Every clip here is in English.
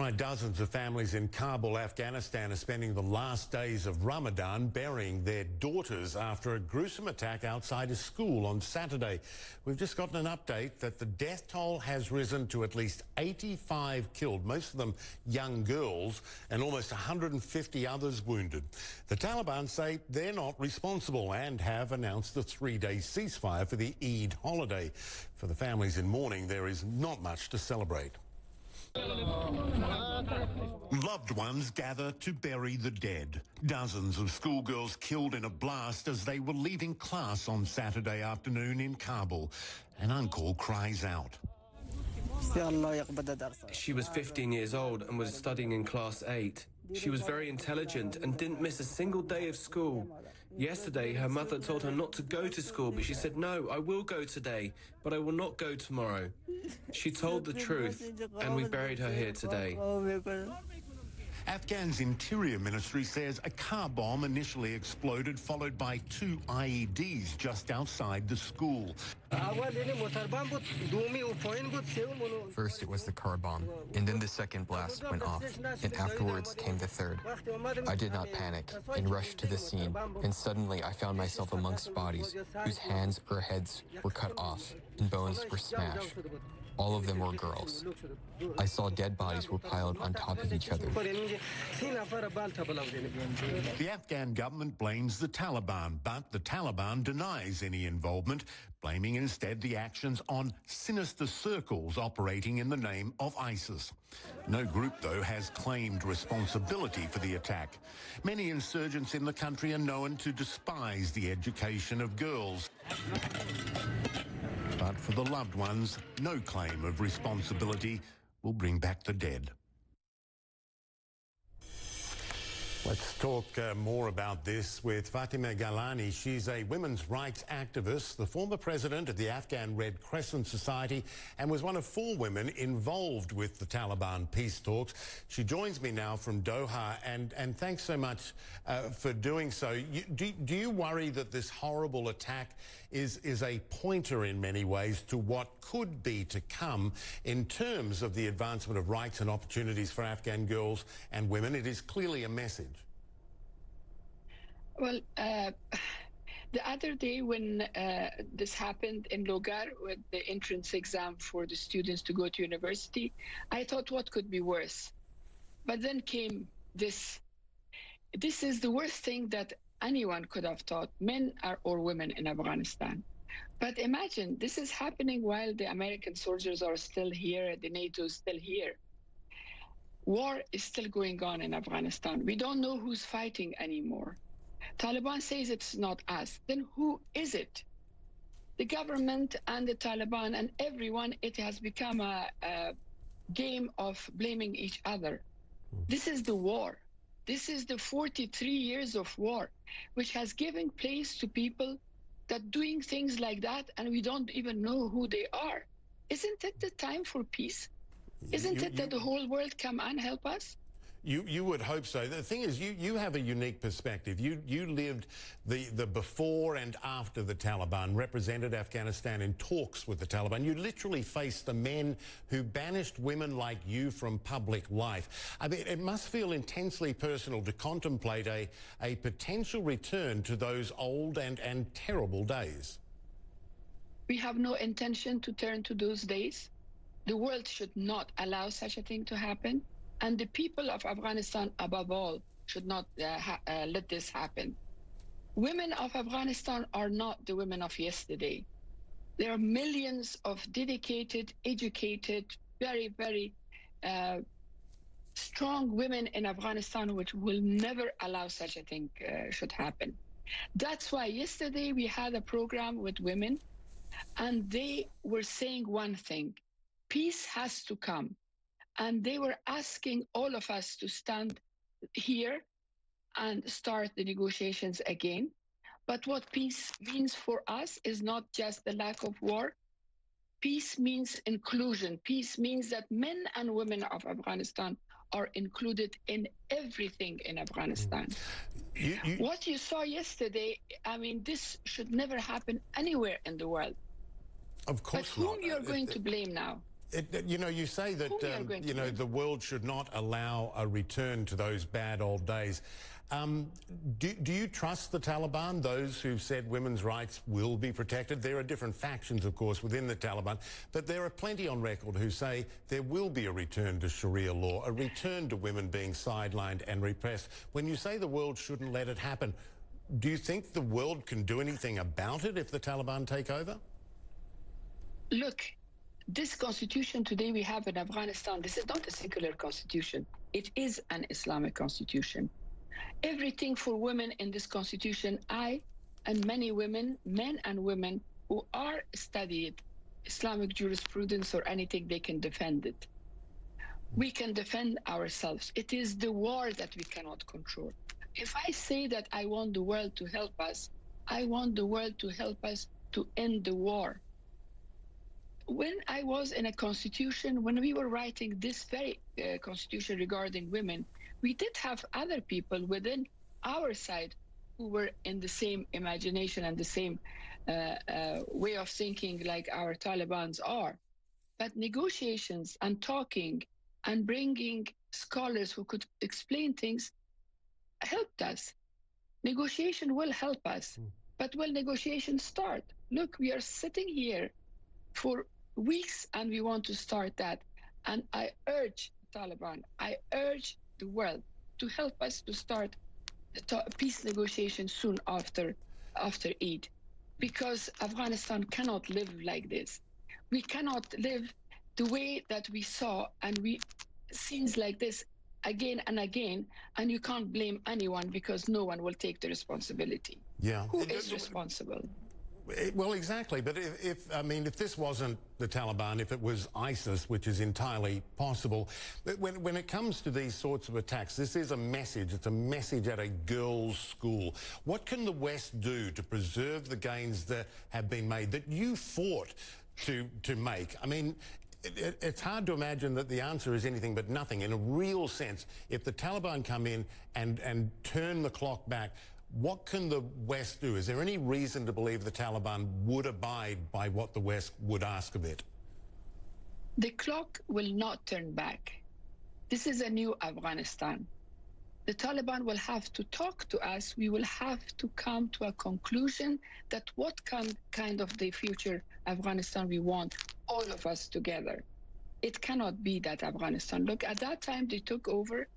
All right, dozens of families in Kabul, Afghanistan are spending the last days of Ramadan burying their daughters after a gruesome attack outside a school on Saturday. We've just gotten an update that the death toll has risen to at least 85 killed, most of them young girls, and almost 150 others wounded. The Taliban say they're not responsible and have announced a 3-day ceasefire for the Eid holiday. For the families in mourning, there is not much to celebrate. Loved ones gather to bury the dead. Dozens of schoolgirls killed in a blast as they were leaving class on Saturday afternoon in Kabul. An uncle cries out. She was 15 years old and was studying in class 8. She was very intelligent and didn't miss a single day of school. Yesterday, her mother told her not to go to school, but she said, "No, I will go today, but I will not go tomorrow." She told the truth, and we buried her here today. Afghan's Interior Ministry says a car bomb initially exploded, followed by 2 IEDs just outside the school. First it was the car bomb, and then the second blast went off, and afterwards came the third. I did not panic and rushed to the scene, and suddenly I found myself amongst bodies whose hands or heads were cut off and bones were smashed. All of them were girls. I saw dead bodies were piled on top of each other. The Afghan government blames the Taliban, but the Taliban denies any involvement, blaming instead the actions on sinister circles operating in the name of ISIS. No group, though, has claimed responsibility for the attack. Many insurgents in the country are known to despise the education of girls. But for the loved ones, no claim of responsibility will bring back the dead. Let's talk more about this with Fatima Galani. She's a women's rights activist, the former president of the Afghan Red Crescent Society, and was one of 4 women involved with the Taliban peace talks. She joins me now from Doha, and thanks so much for doing so. Do you worry that this horrible attack is a pointer in many ways to what could be to come in terms of the advancement of rights and opportunities for Afghan girls and women? It is clearly a message. Well, the other day when this happened in Logar with the entrance exam for the students to go to university, I thought, what could be worse? But then came this. This is the worst thing that anyone could have thought, men or women in Afghanistan. But imagine, this is happening while the American soldiers are still here, the NATO is still here. War is still going on in Afghanistan. We don't know who's fighting anymore. Taliban says it's not us. Then who is it? The government and the Taliban and everyone, it has become a game of blaming each other. This is the war. This is the 43 years of war, which has given place to people that doing things like that, and we don't even know who they are. Isn't it the time for peace? Isn't it that the whole world come and help us? You would hope so. The thing is, you have a unique perspective. You lived the before and after the Taliban, represented Afghanistan in talks with the Taliban. You literally faced the men who banished women like you from public life. I mean, it must feel intensely personal to contemplate a potential return to those old and terrible days. We have no intention to turn to those days. The world should not allow such a thing to happen. And the people of Afghanistan, above all, should not let this happen. Women of Afghanistan are not the women of yesterday. There are millions of dedicated, educated, very, very strong women in Afghanistan which will never allow such a thing should happen. That's why yesterday we had a program with women, and they were saying one thing: peace has to come. And they were asking all of us to stand here and start the negotiations again. But what peace means for us is not just the lack of war. Peace means inclusion. Peace means that men and women of Afghanistan are included in everything in Afghanistan. What you saw yesterday, I mean, this should never happen anywhere in the world. Of course not. But whom not. you're going to blame now? You know, you say that, you know, the world should not allow a return to those bad old days. Do you trust the Taliban, those who've said women's rights will be protected? There are different factions, of course, within the Taliban, but there are plenty on record who say there will be a return to Sharia law, a return to women being sidelined and repressed. When you say the world shouldn't let it happen, do you think the world can do anything about it if the Taliban take over? Look, this constitution today we have in Afghanistan, this is not a secular constitution. It is an Islamic constitution. Everything for women in this constitution, I and many women, men and women who are studied Islamic jurisprudence or anything, they can defend it. We can defend ourselves. It is the war that we cannot control. If I say that I want the world to help us, I want the world to help us to end the war. When I was in a constitution, when we were writing this very constitution regarding women, we did have other people within our side who were in the same imagination and the same way of thinking like our Talibans are. But negotiations and talking and bringing scholars who could explain things helped us. Negotiation will help us, but will negotiation start? Look, we are sitting here for weeks and we want to start that. And I urge Taliban, I urge the world to help us to start peace negotiations soon after Eid, because Afghanistan cannot live like this. We cannot live the way that we saw and we scenes like this again and again, and you can't blame anyone because no one will take the responsibility. Yeah. Who is responsible? Well, exactly. But if this wasn't the Taliban, if it was ISIS, which is entirely possible, when it comes to these sorts of attacks, this is a message. It's a message at a girls' school. What can the West do to preserve the gains that have been made, that you fought to make? I mean, it's hard to imagine that the answer is anything but nothing. In a real sense, if the Taliban come in and turn the clock back, what can the West do? Is there any reason to believe the Taliban would abide by what the West would ask of it? The clock will not turn back. This is a new Afghanistan. The Taliban will have to talk to us. We will have to come to a conclusion that what kind of the future Afghanistan we want, all of us together. It cannot be that Afghanistan. Look, at that time they took over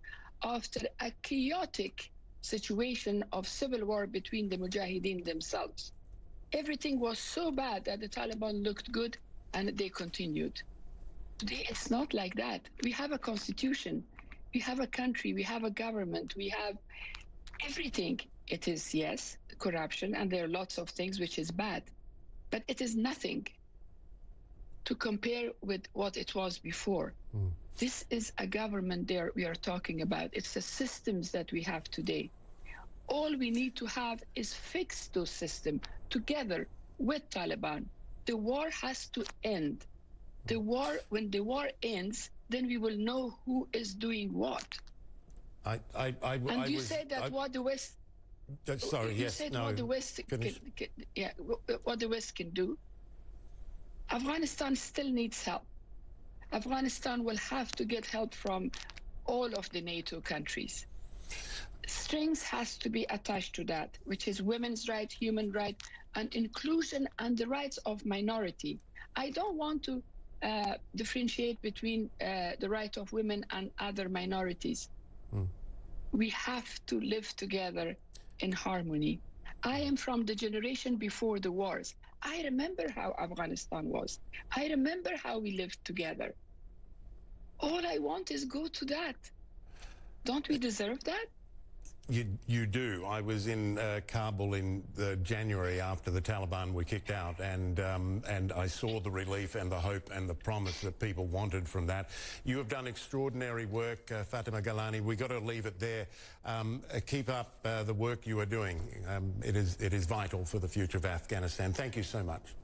after a chaotic situation of civil war between the Mujahideen themselves. Everything was so bad that the Taliban looked good and they continued. Today it's not like that. We have a constitution, we have a country, we have a government, we have everything. It is, yes, corruption, and there are lots of things which is bad, but it is nothing to compare with what it was before. This is a government there we are talking about. It's the systems that we have today. All we need to have is fix those systems together with Taliban. The war has to end. The war, when the war ends, then we will know who is doing what. You said that what the West... Sorry, you yes, said no. What the West what the West can do. Afghanistan still needs help. Afghanistan will have to get help from all of the NATO countries. Strings has to be attached to that, which is women's rights, human rights, and inclusion and the rights of minority. I don't want to differentiate between the right of women and other minorities. We have to live together in harmony. I am from the generation before the wars. I remember how Afghanistan was. I remember how we lived together. All I want is go to that. Don't we deserve that? You do. I was in Kabul in January after the Taliban were kicked out, and I saw the relief and the hope and the promise that people wanted from that. You have done extraordinary work, Fatima Gailani. We've got to leave it there. Keep up the work you are doing. It is vital for the future of Afghanistan. Thank you so much.